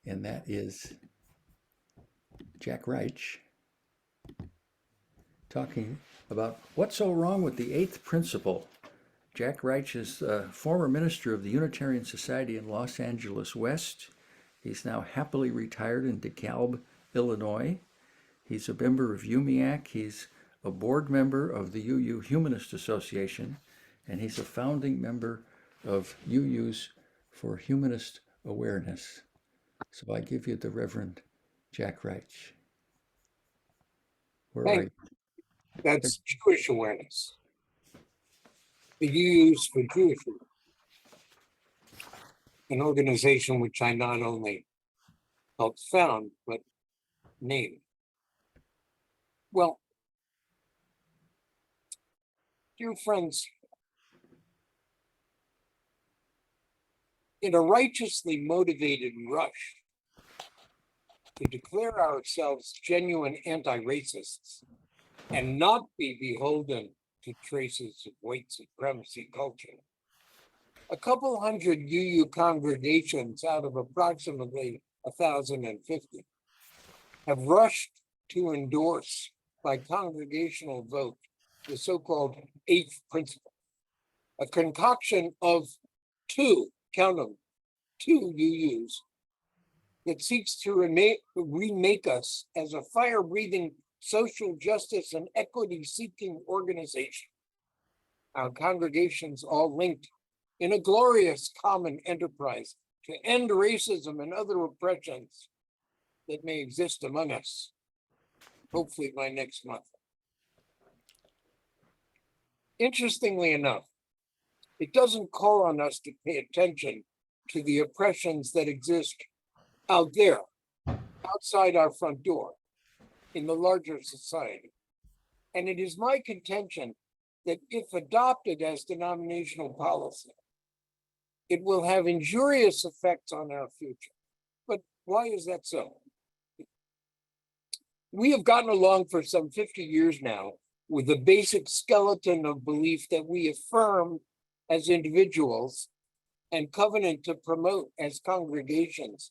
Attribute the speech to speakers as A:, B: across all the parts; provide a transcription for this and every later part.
A: and that is Jack Reich talking about what's so wrong with the eighth principle. Jack Reich is a former minister of the Unitarian Society in Los Angeles West. He's now happily retired in DeKalb, Illinois. He's a member of UMIAC. He's a board member of the UU Humanist Association, and he's a founding member of UU's for Humanist Awareness. So I give you the Reverend Jack Reich. Where are you?
B: That's Jewish awareness. The UU's for Jewish awareness, an organization which I not only helped found, but named. Well, dear friends, in a righteously motivated rush to declare ourselves genuine anti-racists and not be beholden to traces of white supremacy culture, a couple hundred UU congregations out of approximately 1,050 have rushed to endorse by congregational vote the so-called eighth principle, a concoction of count them, two UUs that seeks to remake us as a fire-breathing social justice and equity-seeking organization. Our congregations all linked in a glorious common enterprise to end racism and other oppressions that may exist among us, hopefully by next month. Interestingly enough, it doesn't call on us to pay attention to the oppressions that exist out there, outside our front door, in the larger society. And it is my contention that if adopted as denominational policy, it will have injurious effects on our future. But why is that so? We have gotten along for some 50 years now with a basic skeleton of belief that we affirm as individuals and covenant to promote as congregations,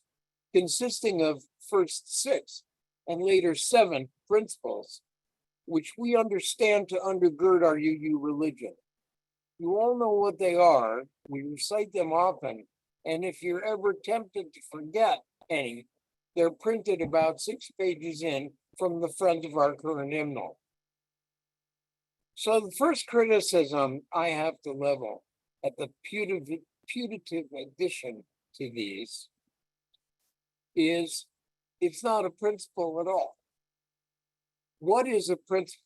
B: consisting of first 6 and later 7 principles, which we understand to undergird our UU religion. You all know what they are. We recite them often. And if you're ever tempted to forget any, they're printed about 6 pages in from the front of our current hymnal. So the first criticism I have to level at the putative addition to these is it's not a principle at all. What is a principle?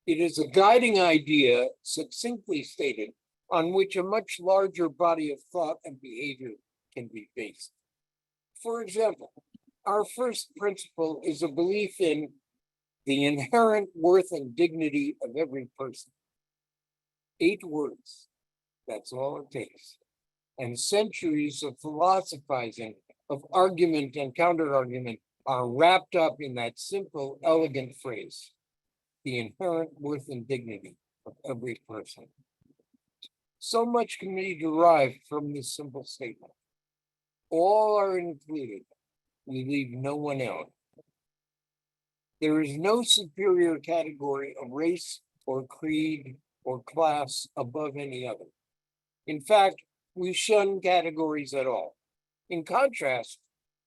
B: It is a guiding idea, succinctly stated, on which a much larger body of thought and behavior can be based. For example, our first principle is a belief in the inherent worth and dignity of every person. 8 words, that's all it takes. And centuries of philosophizing, of argument and counter-argument are wrapped up in that simple, elegant phrase, the inherent worth and dignity of every person. So much can be derived from this simple statement. All are included. We leave no one out. There is no superior category of race or creed or class above any other. In fact, we shun categories at all. In contrast,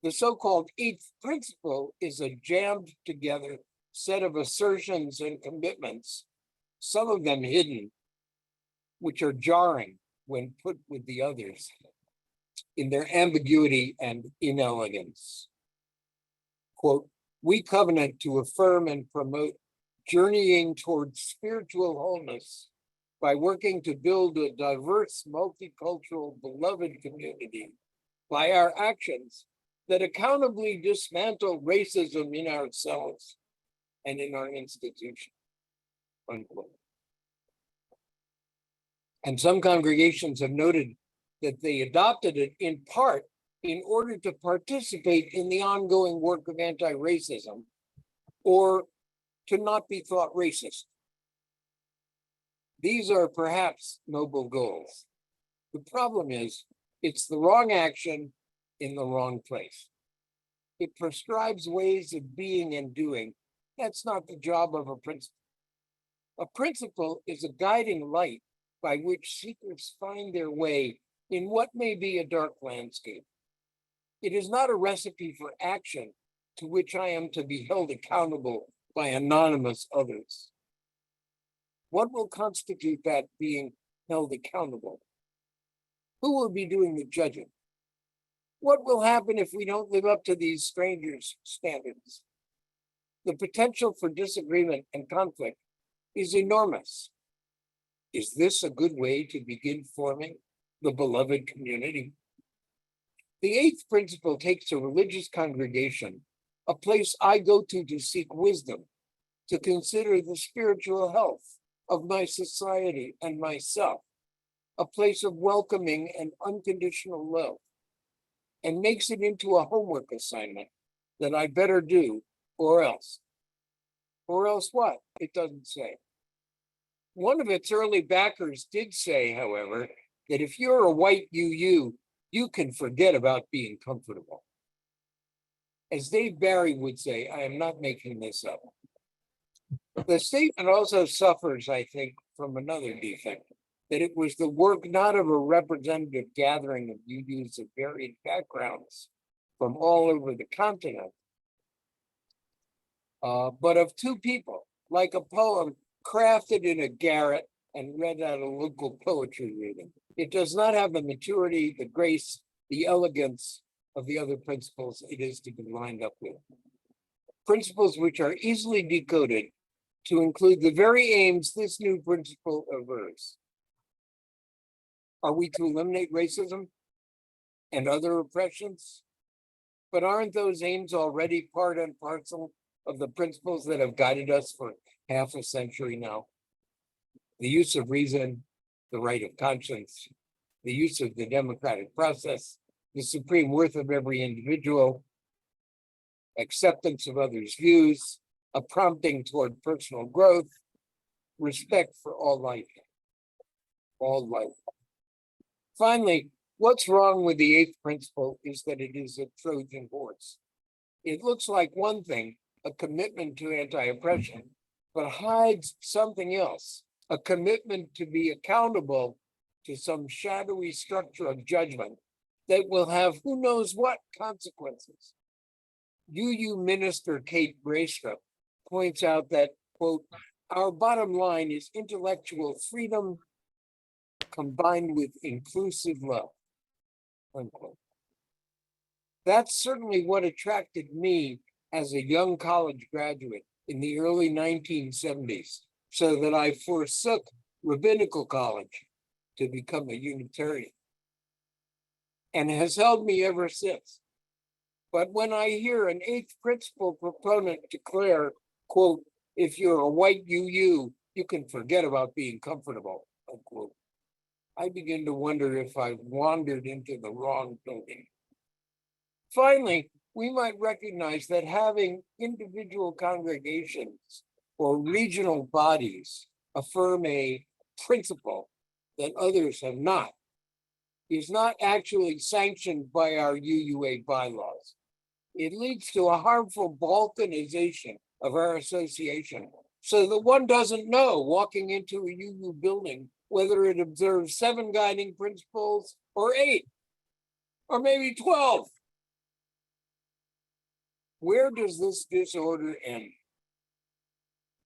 B: the so-called eighth principle is a jammed together set of assertions and commitments, some of them hidden, which are jarring when put with the others in their ambiguity and inelegance. Quote, we covenant to affirm and promote journeying towards spiritual wholeness by working to build a diverse, multicultural, beloved community by our actions that accountably dismantle racism in ourselves and in our institution, unquote. And some congregations have noted that they adopted it in part in order to participate in the ongoing work of anti-racism or to not be thought racist. These are perhaps noble goals. The problem is it's the wrong action in the wrong place. It prescribes ways of being and doing. That's not the job of a principle. A principle is a guiding light by which seekers find their way in what may be a dark landscape. It is not a recipe for action to which I am to be held accountable by anonymous others. What will constitute that being held accountable? Who will be doing the judging? What will happen if we don't live up to these strangers' standards? The potential for disagreement and conflict is enormous. Is this a good way to begin forming the beloved community? The eighth principle takes a religious congregation, a place I go to seek wisdom, to consider the spiritual health of my society and myself, a place of welcoming and unconditional love, and makes it into a homework assignment that I better do, or else. Or else what? It doesn't say. One of its early backers did say, however, that if you're a white UU, you can forget about being comfortable. As Dave Barry would say, I am not making this up. The statement also suffers, I think, from another defect, that it was the work not of a representative gathering of UUs of varied backgrounds from all over the continent, but of two people, like a poem crafted in a garret and read at a local poetry reading. It does not have the maturity, the grace, the elegance of the other principles it is to be lined up with. Principles which are easily decoded to include the very aims this new principle avers. Are we to eliminate racism and other oppressions? But aren't those aims already part and parcel of the principles that have guided us for half a century now? The use of reason, the right of conscience, the use of the democratic process, the supreme worth of every individual, acceptance of others' views, a prompting toward personal growth, respect for all life. All life. Finally, what's wrong with the eighth principle is that it is a Trojan horse. It looks like one thing, a commitment to anti-oppression, but hides something else, a commitment to be accountable to some shadowy structure of judgment that will have who knows what consequences. UU Minister Kate Braystrup points out that, quote, our bottom line is intellectual freedom combined with inclusive love, unquote. That's certainly what attracted me as a young college graduate in the early 1970s, so that I forsook rabbinical college to become a Unitarian, and has held me ever since. But when I hear an eighth principle proponent declare, quote, if you're a white UU, you can forget about being comfortable, unquote, I begin to wonder if I've wandered into the wrong building. Finally, we might recognize that having individual congregations or regional bodies affirm a principle that others have not is not actually sanctioned by our UUA bylaws. It leads to a harmful balkanization of our association, so that one doesn't know walking into a UU building whether it observes 7 guiding principles or 8, or maybe 12. Where does this disorder end?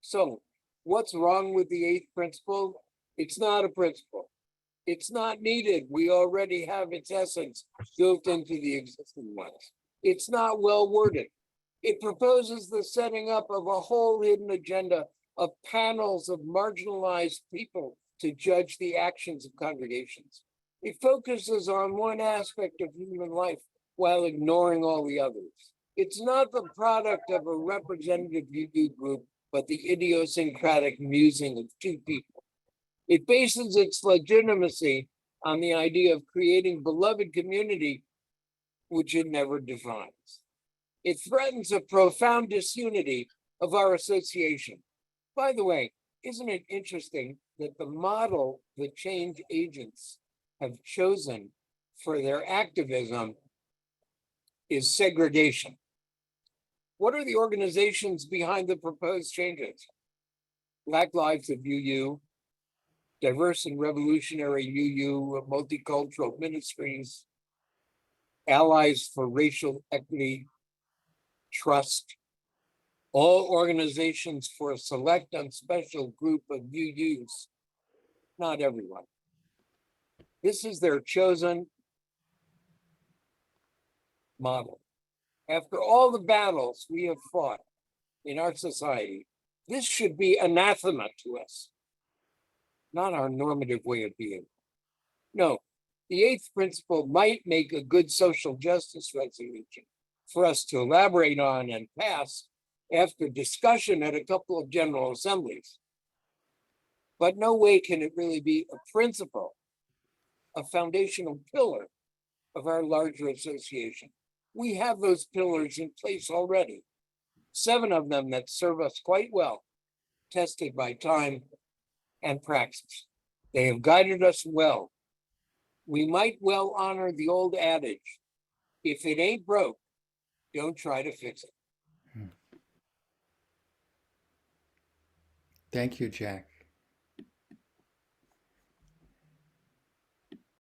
B: So, what's wrong with the eighth principle? It's not a principle. It's not needed. We already have its essence built into the existing ones. It's not well worded. It proposes the setting up of a whole hidden agenda of panels of marginalized people to judge the actions of congregations. It focuses on one aspect of human life while ignoring all the others. It's not the product of a representative UU group, but the idiosyncratic musing of 2 people. It bases its legitimacy on the idea of creating beloved community, which it never defines. It threatens a profound disunity of our association. By the way, isn't it interesting that the model the change agents have chosen for their activism is segregation? What are the organizations behind the proposed changes? Black Lives of UU, Diverse and Revolutionary UU, Multicultural Ministries, Allies for Racial Equity, Trust, all organizations for a select and special group of UUs, not everyone. This is their chosen model. After all the battles we have fought in our society, this should be anathema to us, not our normative way of being. No, the eighth principle might make a good social justice resolution for us to elaborate on and pass after discussion at a couple of general assemblies. But no way can it really be a principle, a foundational pillar of our larger association. We have those pillars in place already, 7 of them that serve us quite well, tested by time and praxis. They have guided us well. We might well honor the old adage, if it ain't broke, don't try to fix it.
A: Thank you, Jack.